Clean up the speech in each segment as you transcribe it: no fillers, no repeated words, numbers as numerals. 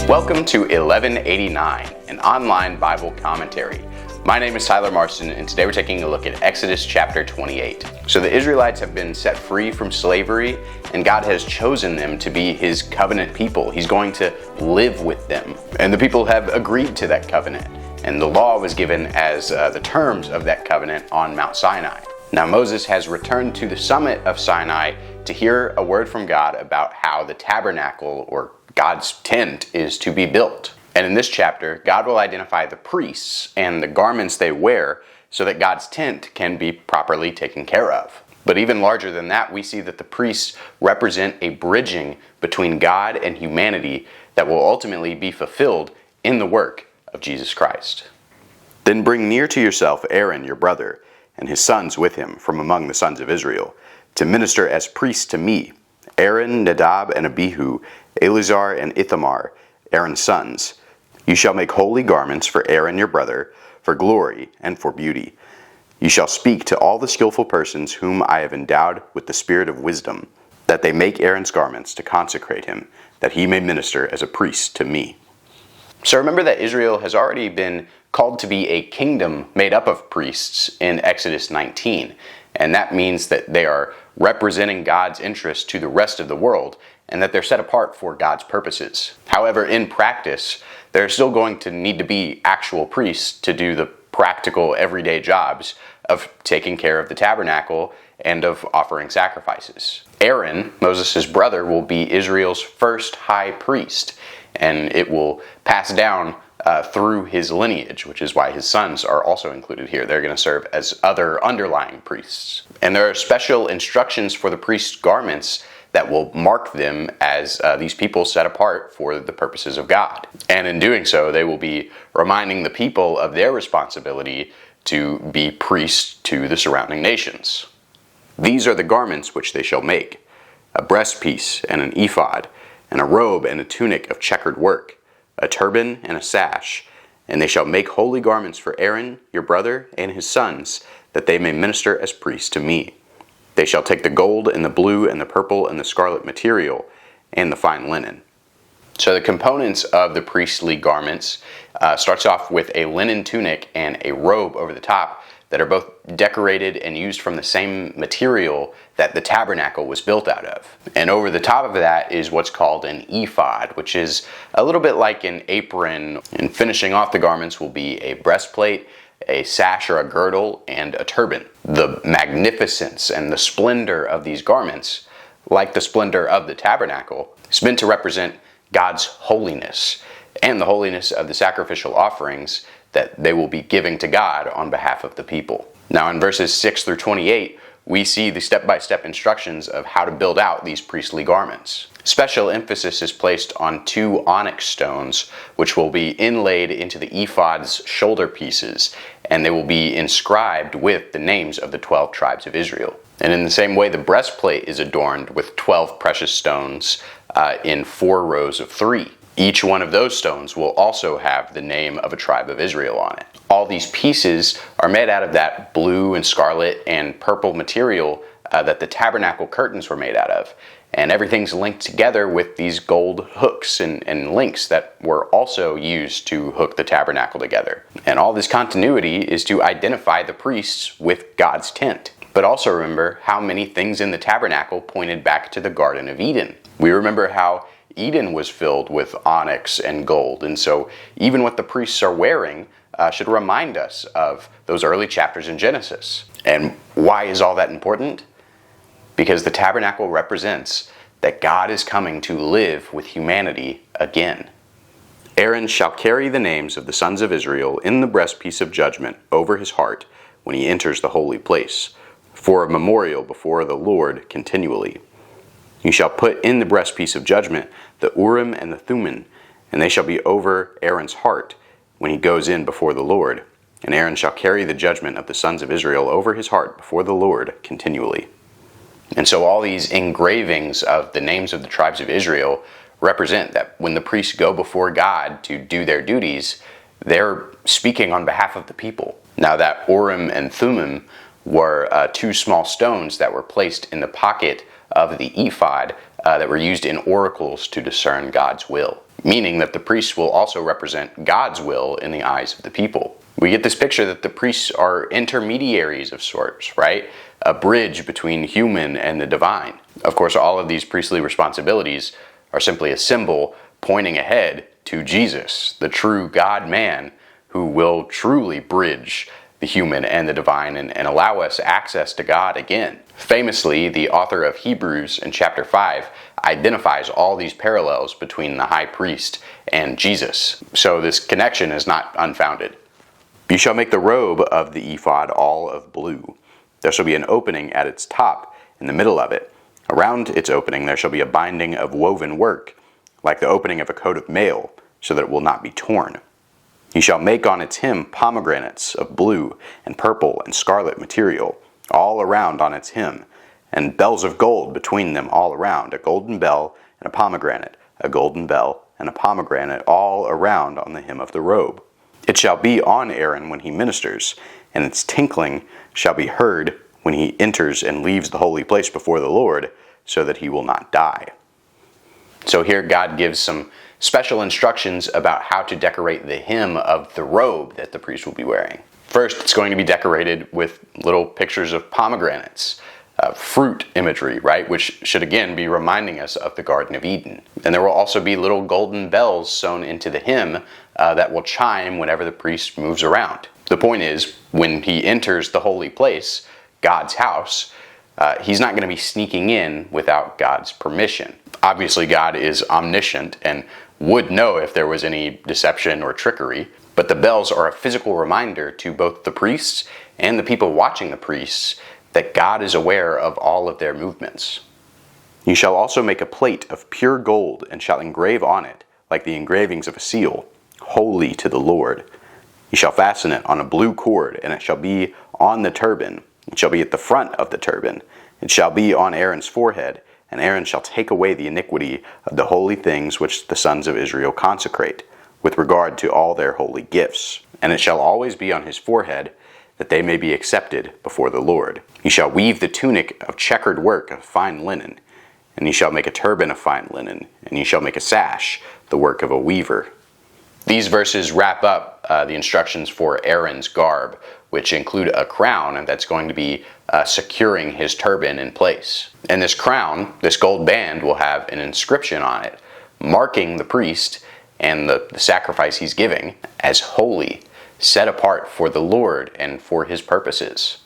Welcome to 1189, an online Bible commentary. My name is Tyler Marston, and today we're taking a look at Exodus chapter 28. So the Israelites have been set free from slavery, and God has chosen them to be His covenant people. He's going to live with them, and the people have agreed to that covenant. And the law was given as the terms of that covenant on Mount Sinai. Now Moses has returned to the summit of Sinai to hear a word from God about how the tabernacle, or God's tent, is to be built. And in this chapter, God will identify the priests and the garments they wear so that God's tent can be properly taken care of. But even larger than that, we see that the priests represent a bridging between God and humanity that will ultimately be fulfilled in the work of Jesus Christ. Then bring near to yourself Aaron your brother, and his sons with him from among the sons of Israel, to minister as priests to me, Aaron, Nadab, and Abihu, Eleazar and Ithamar, Aaron's sons. You shall make holy garments for Aaron your brother, for glory and for beauty. You shall speak to all the skillful persons whom I have endowed with the spirit of wisdom, that they make Aaron's garments to consecrate him, that he may minister as a priest to me. So remember that Israel has already been called to be a kingdom made up of priests in Exodus 19. And that means that they are representing God's interests to the rest of the world, and that they're set apart for God's purposes. However, in practice, there's still going to need to be actual priests to do the practical everyday jobs of taking care of the tabernacle and of offering sacrifices. Aaron, Moses' brother, will be Israel's first high priest, and it will pass down through his lineage, which is why his sons are also included here. They're going to serve as other underlying priests. And there are special instructions for the priest's garments that will mark them as these people set apart for the purposes of God. And in doing so, they will be reminding the people of their responsibility to be priests to the surrounding nations. These are the garments which they shall make: a breastpiece and an ephod, and a robe and a tunic of checkered work, a turban and a sash. And they shall make holy garments for Aaron your brother and his sons, that they may minister as priests to me. They shall take the gold and the blue and the purple and the scarlet material and the fine linen. So the components of the priestly garments starts off with a linen tunic and a robe over the top that are both decorated and used from the same material that the tabernacle was built out of. And over the top of that is what's called an ephod, which is a little bit like an apron. And finishing off the garments will be a breastplate, a sash or a girdle, and a turban. The magnificence and the splendor of these garments, like the splendor of the tabernacle, is meant to represent God's holiness and the holiness of the sacrificial offerings that they will be giving to God on behalf of the people. Now in verses 6 through 28, we see the step-by-step instructions of how to build out these priestly garments. Special emphasis is placed on 2 onyx stones, which will be inlaid into the ephod's shoulder pieces, and they will be inscribed with the names of the 12 tribes of Israel. And in the same way, the breastplate is adorned with 12 precious stones in 4 rows of 3. Each one of those stones will also have the name of a tribe of Israel on it. All these pieces are made out of that blue and scarlet and purple material that the tabernacle curtains were made out of. And everything's linked together with these gold hooks and links that were also used to hook the tabernacle together. And all this continuity is to identify the priests with God's tent. But also remember how many things in the tabernacle pointed back to the Garden of Eden. We remember how Eden was filled with onyx and gold, and so even what the priests are wearing should remind us of those early chapters in Genesis. And why is all that important? Because the tabernacle represents that God is coming to live with humanity again. Aaron shall carry the names of the sons of Israel in the breastpiece of judgment over his heart when he enters the holy place, for a memorial before the Lord continually. You shall put in the breastpiece of judgment the Urim and the Thummim, and they shall be over Aaron's heart when he goes in before the Lord. And Aaron shall carry the judgment of the sons of Israel over his heart before the Lord continually. And so all these engravings of the names of the tribes of Israel represent that when the priests go before God to do their duties, they're speaking on behalf of the people. Now that Urim and Thummim were 2 small stones that were placed in the pocket of the ephod that were used in oracles to discern God's will. meaning that the priests will also represent God's will in the eyes of the people. We get this picture that the priests are intermediaries of sorts, right? A bridge between human and the divine. Of course, all of these priestly responsibilities are simply a symbol pointing ahead to Jesus, the true God-man, who will truly bridge the human and the divine and allow us access to God again. Famously, the author of Hebrews in chapter 5 identifies all these parallels between the high priest and Jesus. So this connection is not unfounded. You shall make the robe of the ephod all of blue. There shall be an opening at its top in the middle of it. Around its opening there shall be a binding of woven work, like the opening of a coat of mail, so that it will not be torn. You shall make on its hem pomegranates of blue and purple and scarlet material, all around on its hem, and bells of gold between them all around, a golden bell and a pomegranate, a golden bell and a pomegranate all around on the hem of the robe. It shall be on Aaron when he ministers, and its tinkling shall be heard when he enters and leaves the holy place before the Lord, so that he will not die. So here God gives some special instructions about how to decorate the hem of the robe that the priest will be wearing. First, it's going to be decorated with little pictures of pomegranates, fruit imagery, right? Which should again be reminding us of the Garden of Eden. And there will also be little golden bells sewn into the hem that will chime whenever the priest moves around. The point is, when he enters the holy place, God's house, he's not going to be sneaking in without God's permission. Obviously, God is omniscient and would know if there was any deception or trickery, but the bells are a physical reminder to both the priests and the people watching the priests that God is aware of all of their movements. You shall also make a plate of pure gold and shall engrave on it, like the engravings of a seal, holy to the Lord. You shall fasten it on a blue cord, and it shall be on the turban. It shall be at the front of the turban. It shall be on Aaron's forehead, and Aaron shall take away the iniquity of the holy things which the sons of Israel consecrate, with regard to all their holy gifts. And it shall always be on his forehead, that they may be accepted before the Lord. You shall weave the tunic of checkered work of fine linen, and you shall make a turban of fine linen, and you shall make a sash, the work of a weaver. These verses wrap up the instructions for Aaron's garb, which include a crown that's going to be securing his turban in place. And this crown, this gold band, will have an inscription on it, marking the priest and the sacrifice he's giving as holy, set apart for the Lord and for his purposes.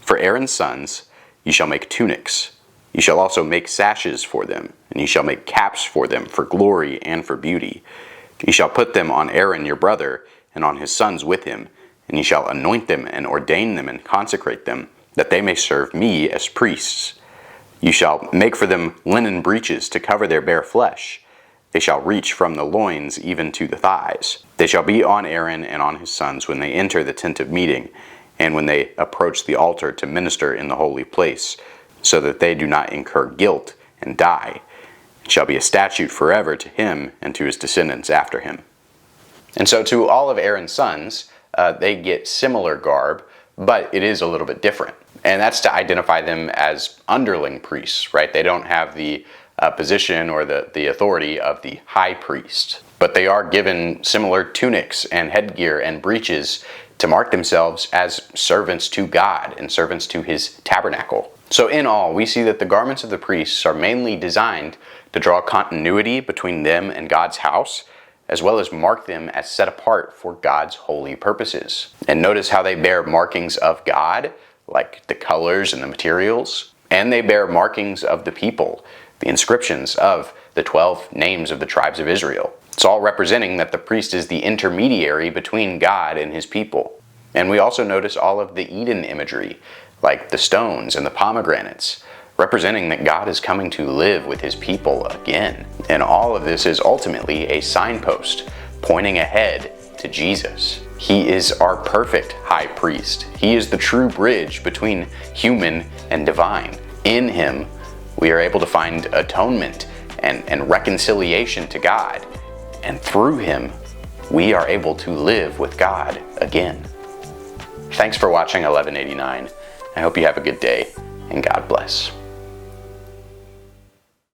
For Aaron's sons, you shall make tunics. You shall also make sashes for them, and you shall make caps for them for glory and for beauty. You shall put them on Aaron your brother, and on his sons with him, and you shall anoint them and ordain them and consecrate them, that they may serve me as priests. You shall make for them linen breeches to cover their bare flesh. They shall reach from the loins even to the thighs. They shall be on Aaron and on his sons when they enter the tent of meeting, and when they approach the altar to minister in the holy place, so that they do not incur guilt and die. It shall be a statute forever to him and to his descendants after him. And so to all of Aaron's sons, they get similar garb, but it is a little bit different. And that's to identify them as underling priests, right? They don't have the position or the authority of the high priest. But they are given similar tunics and headgear and breeches to mark themselves as servants to God and servants to his tabernacle. So in all, we see that the garments of the priests are mainly designed to draw continuity between them and God's house, as well as mark them as set apart for God's holy purposes. And notice how they bear markings of God, like the colors and the materials, and they bear markings of the people, the inscriptions of the 12 names of the tribes of Israel. It's all representing that the priest is the intermediary between God and his people. And we also notice all of the Eden imagery, like the stones and the pomegranates, representing that God is coming to live with his people again. And all of this is ultimately a signpost pointing ahead to Jesus. He is our perfect high priest. He is the true bridge between human and divine. In him, we are able to find atonement and reconciliation to God. And through him, we are able to live with God again. Thanks for watching 1189. I hope you have a good day, and God bless.